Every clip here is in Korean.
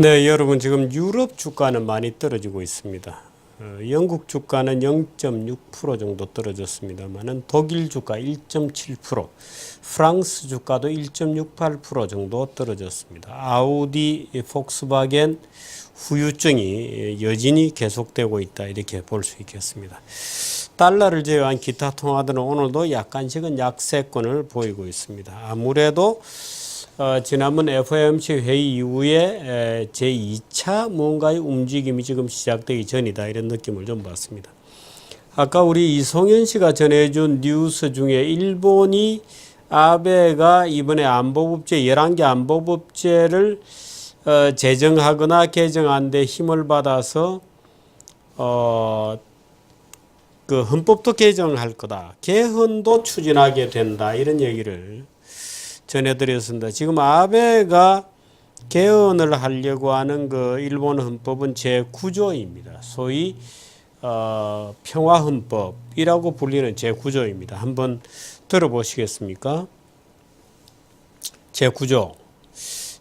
네, 여러분 지금 유럽 주가는 많이 떨어지고 있습니다. 영국 주가는 0.6% 정도 떨어졌습니다만은 독일 주가 1.7%, 프랑스 주가도 1.68% 정도 떨어졌습니다. 아우디, 폭스바겐 후유증이 여전히 계속되고 있다 이렇게 볼 수 있겠습니다. 달러를 제외한 기타 통화들은 오늘도 약간씩은 약세권을 보이고 있습니다. 아무래도 지난번 FOMC 회의 이후에 제2차 뭔가의 움직임이 지금 시작되기 전이다 이런 느낌을 좀 받습니다. 아까 우리 이송현 씨가 전해준 뉴스 중에 일본이 아베가 이번에 안보법제 11개 안보법제를 제정하거나 개정한 데 힘을 받아서 그 헌법도 개정할 거다. 개헌도 추진하게 된다. 이런 얘기를 전해드렸습니다. 지금 아베가 개헌을 하려고 하는 그 일본 헌법은 제9조입니다. 소위 평화헌법이라고 불리는 제9조입니다. 한번 들어보시겠습니까? 제9조.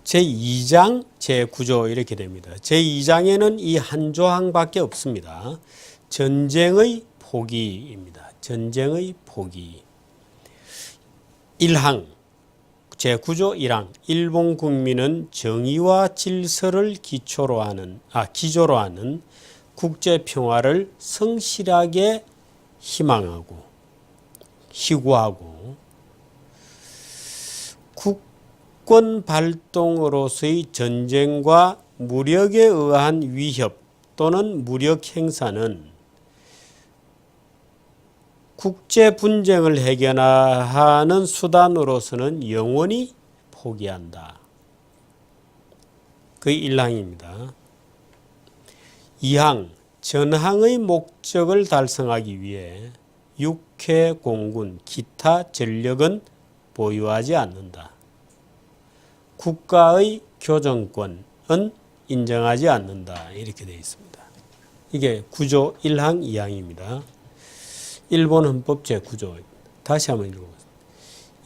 제2장 제9조 이렇게 됩니다. 제2장에는 이 한 조항밖에 없습니다. 전쟁의 포기입니다. 전쟁의 포기. 1항 제9조 1항 일본 국민은 정의와 질서를 기초로 하는 국제 평화를 성실하게 희망하고 희구하고 국권 발동으로서의 전쟁과 무력에 의한 위협 또는 무력 행사는 국제 분쟁을 해결하는 수단으로서는 영원히 포기한다. 그 1항입니다. 2항 전항의 목적을 달성하기 위해 육해 공군 기타 전력은 보유하지 않는다. 국가의 교정권은 인정하지 않는다. 이렇게 되어 있습니다. 이게 9조 1항 2항입니다. 일본 헌법 제9조입니다. 다시 한번 읽어보겠습니다.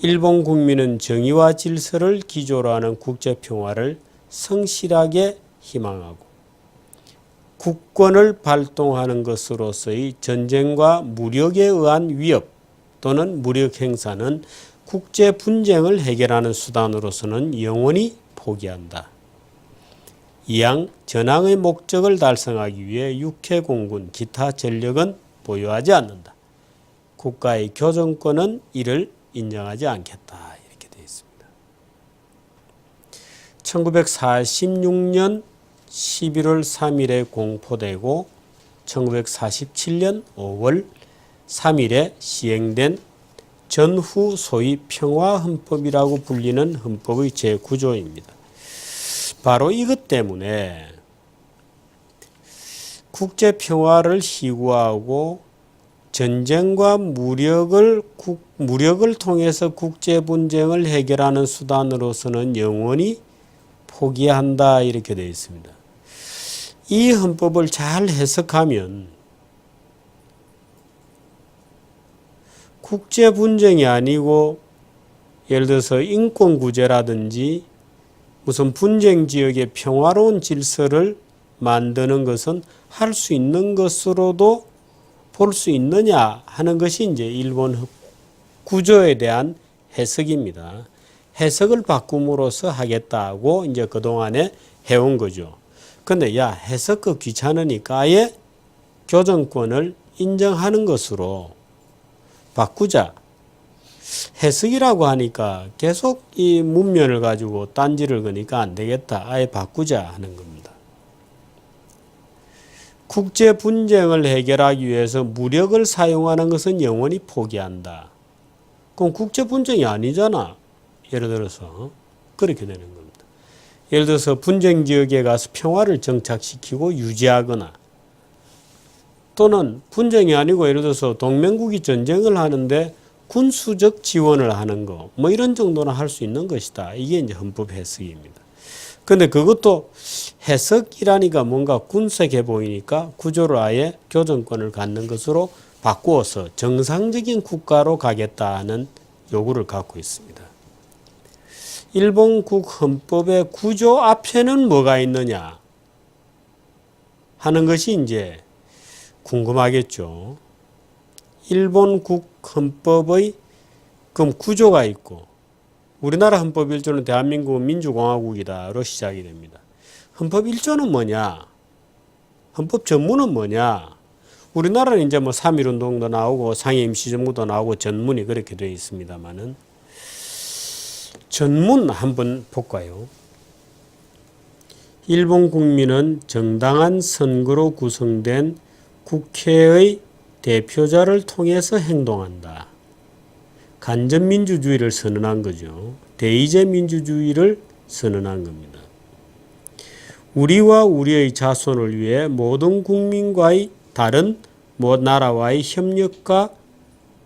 일본 국민은 정의와 질서를 기조로 하는 국제 평화를 성실하게 희망하고 국권을 발동하는 것으로서의 전쟁과 무력에 의한 위협 또는 무력 행사는 국제 분쟁을 해결하는 수단으로서는 영원히 포기한다. 2항 전항의 목적을 달성하기 위해 육해 공군 기타 전력은 보유하지 않는다. 국가의 교정권은 이를 인정하지 않겠다. 이렇게 되어 있습니다. 1946년 11월 3일에 공포되고 1947년 5월 3일에 시행된 전후 소위 평화헌법이라고 불리는 헌법의 제9조입니다. 바로 이것 때문에 국제평화를 희구하고 전쟁과 무력을 통해서 국제분쟁을 해결하는 수단으로서는 영원히 포기한다 이렇게 되어 있습니다. 이 헌법을 잘 해석하면 국제분쟁이 아니고 예를 들어서 인권구제라든지 무슨 분쟁지역의 평화로운 질서를 만드는 것은 할 수 있는 것으로도 볼 수 있느냐 하는 것이 이제 일본 구조에 대한 해석입니다. 해석을 바꿈으로써 하겠다고 이제 그동안에 해온 거죠. 근데 야, 해석 그 귀찮으니까 아예 교정권을 인정하는 것으로 바꾸자. 해석이라고 하니까 계속 이 문면을 가지고 딴지를 거니까 안 되겠다. 아예 바꾸자 하는 겁니다. 국제 분쟁을 해결하기 위해서 무력을 사용하는 것은 영원히 포기한다. 그럼 국제 분쟁이 아니잖아. 예를 들어서 그렇게 되는 겁니다. 예를 들어서 분쟁 지역에 가서 평화를 정착시키고 유지하거나 또는 분쟁이 아니고 예를 들어서 동맹국이 전쟁을 하는데 군수적 지원을 하는 거 뭐 이런 정도는 할 수 있는 것이다. 이게 이제 헌법 해석입니다. 근데 그것도 해석이라니까 뭔가 군색해 보이니까 구조를 아예 교정권을 갖는 것으로 바꾸어서 정상적인 국가로 가겠다는 요구를 갖고 있습니다. 일본국 헌법의 구조 앞에는 뭐가 있느냐 하는 것이 이제 궁금하겠죠. 일본국 헌법의 그럼 구조가 있고 우리나라 헌법 1조는 대한민국은 민주공화국이다로 시작이 됩니다. 헌법 1조는 뭐냐? 헌법 전문은 뭐냐? 우리나라는 이제 뭐 3.1운동도 나오고 상해 임시정부도 나오고 전문이 그렇게 되어 있습니다만은 전문 한번 볼까요? 일본 국민은 정당한 선거로 구성된 국회의 대표자를 통해서 행동한다. 간접민주주의를 선언한 거죠. 대의제 민주주의를 선언한 겁니다. 우리와 우리의 자손을 위해 모든 국민과의 다른 나라와의 협력과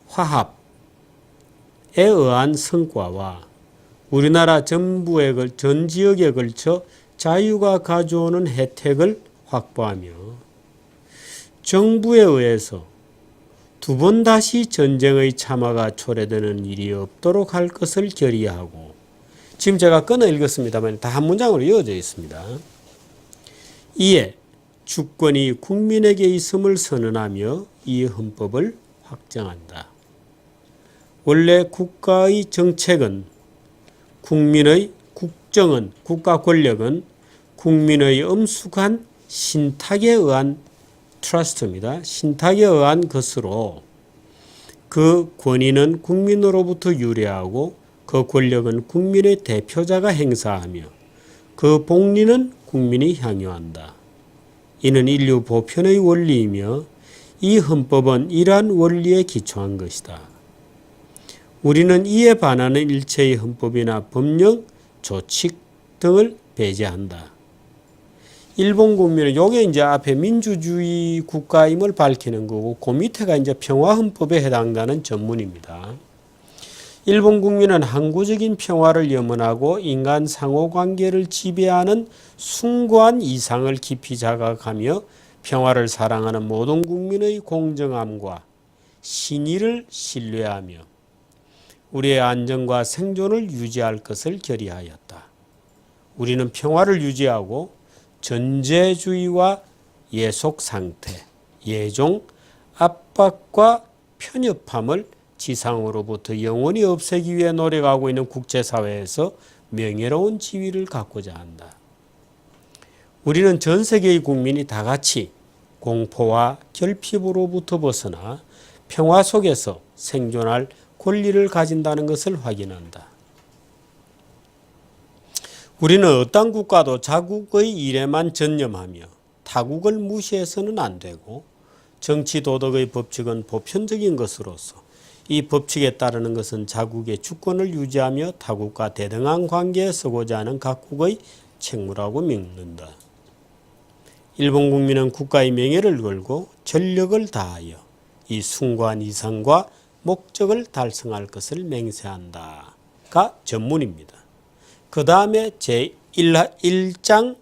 화합에 의한 성과와 우리나라 전 지역에 걸쳐 자유가 가져오는 혜택을 확보하며 정부에 의해서 두 번 다시 전쟁의 참화가 초래되는 일이 없도록 할 것을 결의하고 지금 제가 끊어 읽었습니다만 다 한 문장으로 이어져 있습니다. 이에 주권이 국민에게 있음을 선언하며 이 헌법을 확정한다. 원래 국가의 정책은 국가 권력은 국민의 엄숙한 신탁에 의한 트러스트입니다. 신탁에 의한 것으로 그 권위는 국민으로부터 유래하고 그 권력은 국민의 대표자가 행사하며 그 복리는 국민이 향유한다. 이는 인류 보편의 원리이며 이 헌법은 이러한 원리에 기초한 것이다. 우리는 이에 반하는 일체의 헌법이나 법령, 조칙 등을 배제한다. 일본 국민은 요게 이제 앞에 민주주의 국가임을 밝히는 거고 그 밑에가 이제 평화헌법에 해당되는 전문입니다. 일본 국민은 항구적인 평화를 염원하고 인간 상호관계를 지배하는 숭고한 이상을 깊이 자각하며 평화를 사랑하는 모든 국민의 공정함과 신의를 신뢰하며 우리의 안전과 생존을 유지할 것을 결의하였다. 우리는 평화를 유지하고 전제주의와 예속상태, 예종, 압박과 편협함을 지상으로부터 영원히 없애기 위해 노력하고 있는 국제사회에서 명예로운 지위를 갖고자 한다. 우리는 전 세계의 국민이 다 같이 공포와 결핍으로부터 벗어나 평화 속에서 생존할 권리를 가진다는 것을 확인한다. 우리는 어떤 국가도 자국의 일에만 전념하며 타국을 무시해서는 안 되고 정치 도덕의 법칙은 보편적인 것으로서 이 법칙에 따르는 것은 자국의 주권을 유지하며 타국과 대등한 관계에 서고자 하는 각국의 책무라고 믿는다. 일본 국민은 국가의 명예를 걸고 전력을 다하여 이 숭고한 이상과 목적을 달성할 것을 맹세한다가 전문입니다. 그 다음에 제1장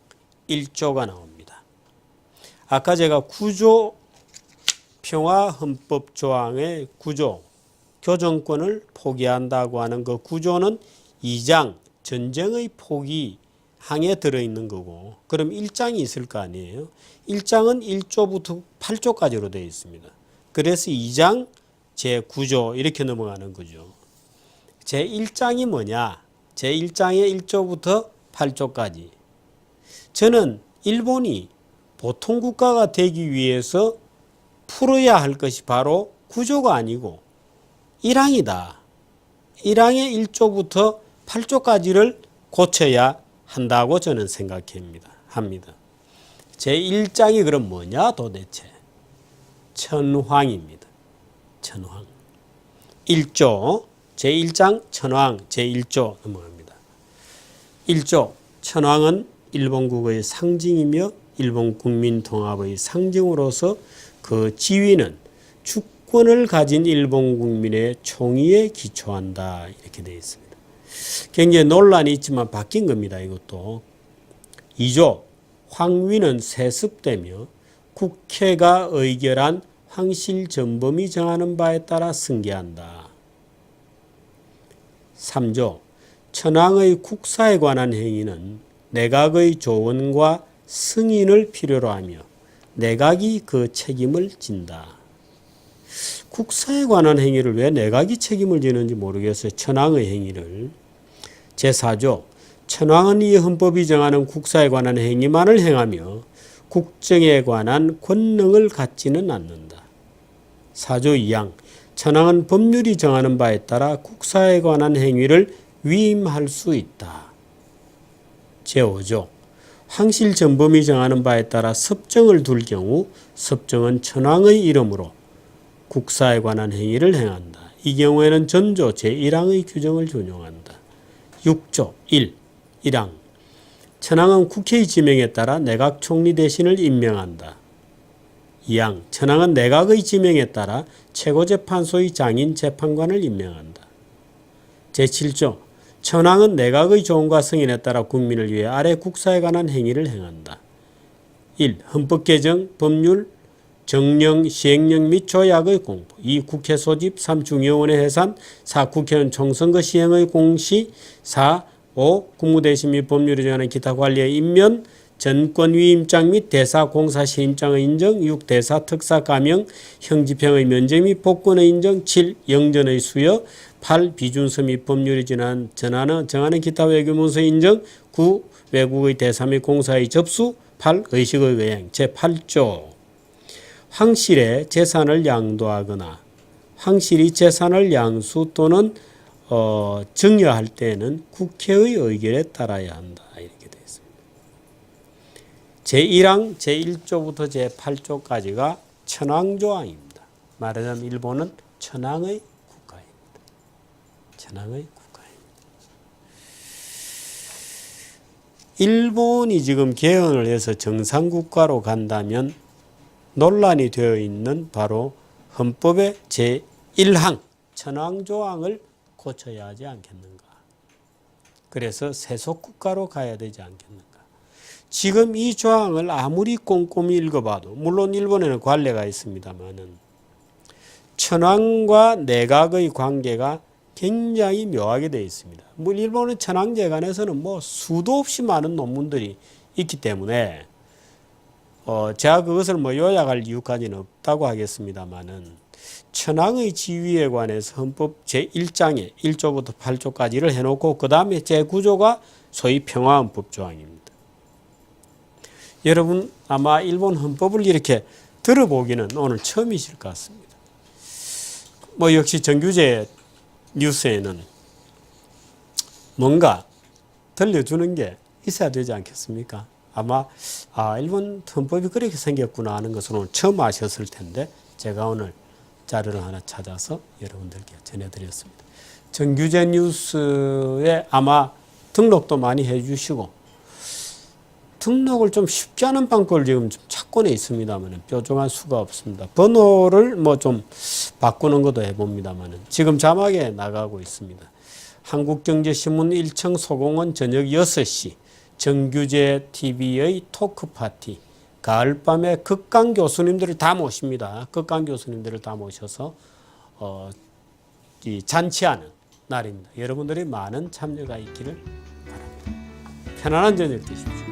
1조가 나옵니다. 아까 제가 구조 평화헌법 조항의 구조 교정권을 포기한다고 하는 그 구조는 2장 전쟁의 포기 항에 들어있는 거고 그럼 1장이 있을 거 아니에요. 1장은 1조부터 8조까지로 되어 있습니다. 그래서 2장 제9조 이렇게 넘어가는 거죠. 제1장이 뭐냐? 제1장의 1조부터 8조까지. 저는 일본이 보통 국가가 되기 위해서 풀어야 할 것이 바로 구조가 아니고 1항이다. 1항의 1조부터 8조까지를 고쳐야 한다고 저는 생각합니다. 제1장이 그럼 뭐냐 도대체? 천황입니다. 천황. 1조, 제1장 천황, 제1조 넘어갑니다. 1조, 천황은 일본국의 상징이며 일본 국민 통합의 상징으로서 그 지위는 주권을 가진 일본 국민의 총의에 기초한다. 이렇게 되어 있습니다. 굉장히 논란이 있지만 바뀐 겁니다. 이것도. 2조, 황위는 세습되며 국회가 의결한 황실전범이 정하는 바에 따라 승계한다. 3조, 천황의 국사에 관한 행위는 내각의 조언과 승인을 필요로 하며 내각이 그 책임을 진다. 국사에 관한 행위를 왜 내각이 책임을 지는지 모르겠어요. 천황의 행위를. 제4조 천황은 이 헌법이 정하는 국사에 관한 행위만을 행하며 국정에 관한 권능을 갖지는 않는다. 4조 2항 천황은 법률이 정하는 바에 따라 국사에 관한 행위를 위임할 수 있다. 제5조 황실 전범이 정하는 바에 따라 섭정을 둘 경우 섭정은 천황의 이름으로 국사에 관한 행위를 행한다. 이 경우에는 전조 제1항의 규정을 준용한다. 6조 1항 천황은 국회의 지명에 따라 내각 총리 대신을 임명한다. 2항 천황은 내각의 지명에 따라 최고재판소의 장인 재판관을 임명한다. 제7조 천황은 내각의 조언과 승인에 따라 국민을 위해 아래 국사에 관한 행위를 행한다. 1. 헌법 개정, 법률, 정령, 시행령 및 조약의 공포. 2. 국회 소집. 3. 중의원회 해산. 4. 국회의원 총선거 시행의 공시. 4. 5. 국무대신 및 법률에 정하는 기타 관리의 임면, 전권위임장 및 대사 공사 시임장의 인정. 6. 대사 특사 감형, 형집행의 면제 및 복권의 인정. 7. 영전의 수여. 8. 비준서 및 법률이 정하는 기타 외교문서의 인정. 9. 외국의 대사 및 공사의 접수. 8. 의식의 외행. 제8조 황실의 재산을 양도하거나 황실이 재산을 양수 또는 증여할 때에는 국회의 의결에 따라야 한다. 이렇게 되어 있습니다. 제1항 제1조부터 제8조까지가 천황조항입니다. 말하자면 일본은 천황의 국가입니다. 천황의 국가입니다. 일본이 지금 개헌을 해서 정상국가로 간다면 논란이 되어 있는 바로 헌법의 제1항 천황조항을 고쳐야 하지 않겠는가. 그래서 세속국가로 가야 되지 않겠는가. 지금 이 조항을 아무리 꼼꼼히 읽어봐도 물론 일본에는 관례가 있습니다만은 천황과 내각의 관계가 굉장히 묘하게 되어 있습니다. 일본의 천황재간에서는 수도 없이 많은 논문들이 있기 때문에 제가 그것을 요약할 이유까지는 없다고 하겠습니다만은 천황의 지위에 관해서 헌법 제1장에 1조부터 8조까지를 해놓고 그 다음에 제9조가 소위 평화헌법 조항입니다. 여러분 아마 일본 헌법을 이렇게 들어보기는 오늘 처음이실 것 같습니다. 역시 정규제 뉴스에는 뭔가 들려주는 게 있어야 되지 않겠습니까? 아마 일본 헌법이 그렇게 생겼구나 하는 것을 오늘 처음 아셨을 텐데 제가 오늘 자료를 하나 찾아서 여러분들께 전해드렸습니다. 정규제 뉴스에 아마 등록도 많이 해주시고 등록을 좀 쉽지 않은 방법을 지금 좀 찾고는 있습니다만 뾰족한 수가 없습니다. 번호를 좀 바꾸는 것도 해봅니다만 지금 자막에 나가고 있습니다. 한국경제신문 1층 소공원 저녁 6시 정규제 TV의 토크 파티 가을밤에 극강 교수님들을 다 모십니다. 극강 교수님들을 다 모셔서 이 잔치하는 날입니다. 여러분들이 많은 참여가 있기를 바랍니다. 편안한 저녁 되십시오.